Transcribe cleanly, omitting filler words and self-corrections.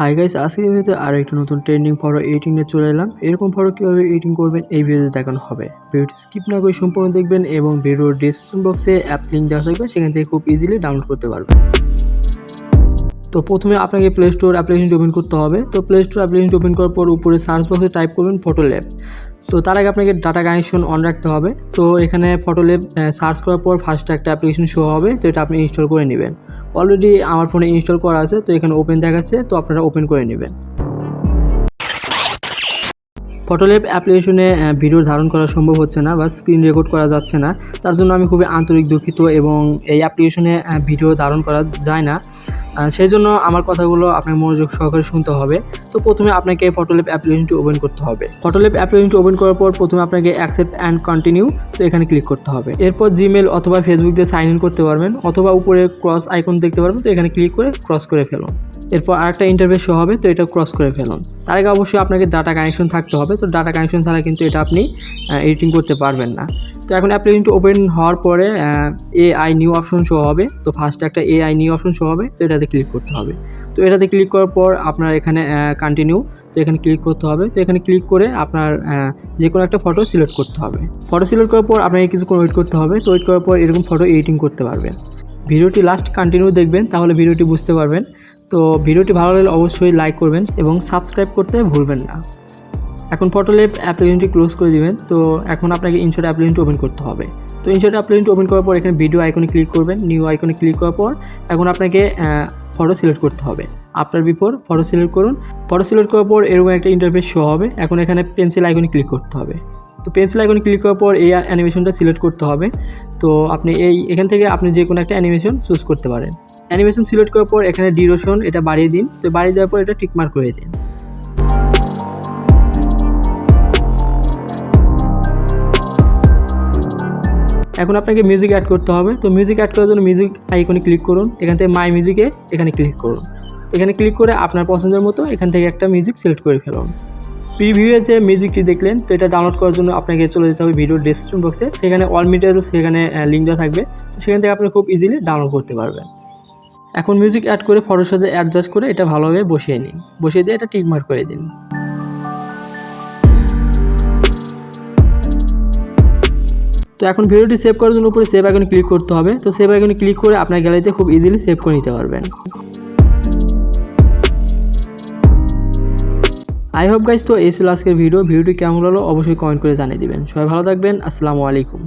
Hi guys, আজকের ভিডিওতে আরো একটা নতুন ট্রেন্ডিং ফটো এডিটিং নিয়ে চলে এলাম। এরকম ফটো কিভাবে এডিটিং করবেন এই ভিডিওতে দেখানো হবে। ভিডিওটি স্কিপ না করে সম্পূর্ণ দেখবেন এবং ভিডিওর ডেসক্রিপশন বক্সে অ্যাপ লিংক দেওয়া থাকবে, সেখান থেকে খুব ইজিলি ডাউনলোড করতে পারবেন। তো প্রথমে আপনাকে প্লে স্টোর অ্যাপ্লিকেশনটি ওপেন করতে হবে। তো প্লে স্টোর অ্যাপ্লিকেশনটি ওপেন করার পর উপরে সার্চ বক্সে টাইপ করবেন ফটোল্যাব। তো তার আগে আপনাকে ডাটা কানেকশন অন রাখতে হবে। তো এখানে ফটোল্যাব সার্চ করার পর ফার্স্টে একটা অ্যাপ্লিকেশন শো হবে, তো এটা আপনি ইনস্টল করে নেবেন। অলরেডি আমার ফোনে ইনস্টল করা আছে, তো এখানে ওপেন দেখাচ্ছে, তো আপনারা ওপেন করে নেবেন। ফটোল্যাব অ্যাপ্লিকেশনে ভিডিও ধারণ করা সম্ভব হচ্ছে না বা স্ক্রিন রেকর্ড করা যাচ্ছে না, তার জন্য আমি খুবই আন্তরিক দুঃখিত এবং এই অ্যাপ্লিকেশনে ভিডিও ধারণ করা যায় না। সেই জন্য আমার কথাগুলো আপনার মনোযোগ সহকারে শুনতে হবে। তো প্রথমে আপনাকে ফটোল্যাব অ্যাপ্লিকেশনটি ওপেন করতে হবে। ফটোল্যাব অ্যাপ্লিকেশনটি ওপেন করার পর প্রথমে আপনাকে অ্যাকসেপ্ট অ্যান্ড কন্টিনিউ, তো এখানে ক্লিক করতে হবে। এরপর জিমেল অথবা ফেসবুক দিয়ে সাইন ইন করতে পারবেন, অথবা উপরে ক্রস আইকন দেখতে পারবেন, তো এখানে ক্লিক করে ক্রস করে ফেলুন। এরপর আরেকটা ইন্টারফেস শো হবে, তো এটা ক্রস করে ফেলুন। তার আগে অবশ্যই আপনাকে ডাটা কানেকশন থাকতে হবে, তো ডাটা কানেকশন ছাড়া কিন্তু এটা আপনি এডিটিং করতে পারবেন না। তো এখন অ্যাপ্লিকেশনটি ওপেন হওয়ার পরে এআই নিউ অপশন শো হবে। তো ফার্স্টে একটা এআই নিউ অপশন শো হবে, তো এটাতে ক্লিক করতে হবে। তো এটাতে ক্লিক করার পর আপনার এখানে কন্টিনিউ, তো এখানে ক্লিক করতে হবে। তো এখানে ক্লিক করে আপনার যে কোনো একটা ফটো সিলেক্ট করতে হবে। ফটো সিলেক্ট করার পর আপনাকে কিছুক্ষণ ওয়েট করতে হবে। তো ওয়েট করার পর এরকম ফটো এডিটিং করতে পারবেন। ভিডিওটি লাস্ট কন্টিনিউ দেখবেন, তাহলে ভিডিওটি বুঝতে পারবেন। তো ভিডিওটি ভালো লাগলে অবশ্যই লাইক করবেন এবং সাবস্ক্রাইব করতে ভুলবেন না। এখন ফটোল্যাব অ্যাপ্লিকেশনটি ক্লোজ করে দিবেন। তো এখন আপনাকে ইনশট অ্যাপ্লিকেশনটি ওপেন করতে হবে। তো ইনশট অ্যাপ্লিকেশনটি ওপেন করার পর এখানে ভিডিও আইকনে ক্লিক করবেন। নিউ আইকনে ক্লিক করার পর এখন আপনাকে ফটো সিলেক্ট করতে হবে। আফটার বিফোর ফটো সিলেক্ট করুন। ফটো সিলেক্ট করার পর এরকম একটা ইন্টারফেস শো হবে। এখন এখানে পেন্সিল আইকনে ক্লিক করতে হবে। তো পেন্সিল আইকনে ক্লিক করার পর এই অ্যানিমেশনটা সিলেক্ট করতে হবে। তো আপনি এখান থেকে আপনি যে কোনো একটা অ্যানিমেশন চুজ করতে পারেন। অ্যানিমেশন সিলেক্ট করার পর এখানে ডিউরেশন এটা বাড়িয়ে দিন। তো বাড়িয়ে দেওয়ার পর এটা টিকমার্ক করে দিন। এখন আপনাকে মিউজিক অ্যাড করতে হবে। তো মিউজিক অ্যাড করার জন্য মিউজিক আইকনে ক্লিক করুন। এখান থেকে মাই মিউজিকে এখানে ক্লিক করুন। এখানে ক্লিক করে আপনার পছন্দের মতো এখান থেকে একটা মিউজিক সিলেক্ট করে ফেলুন। প্রিভিউয়ে যে মিউজিকটি দেখলেন, তো এটা ডাউনলোড করার জন্য আপনাকে চলে যেতে হবে ভিডিওর ডেসক্রিপশন বক্সে। সেখানে অল মিডিয়াস সেখানে লিঙ্ক দেওয়া থাকবে, তো সেখান থেকে আপনি খুব ইজিলি ডাউনলোড করতে পারবেন। এখন মিউজিক অ্যাড করে ফটোর সাথে অ্যাডজাস্ট করে এটা ভালোভাবে বসিয়ে নিন। বসিয়ে দিয়ে এটা টিকমার্ক করে দিন। তো এখন ভিডিওটি সেভ করার জন্য উপরে সেভ আইকনে ক্লিক করতে হবে। তো সেভ আইকনে ক্লিক করে আপনার গ্যালারিতে খুব ইজিলি সেভ করে নিতে পারবেন। আই হোপ গাইস, তো এই ছিল আজকের ভিডিওটি কেমন হলো অবশ্যই কমেন্ট করে জানিয়ে দিবেন। সবাই ভালো থাকবেন। আসসালামু আলাইকুম।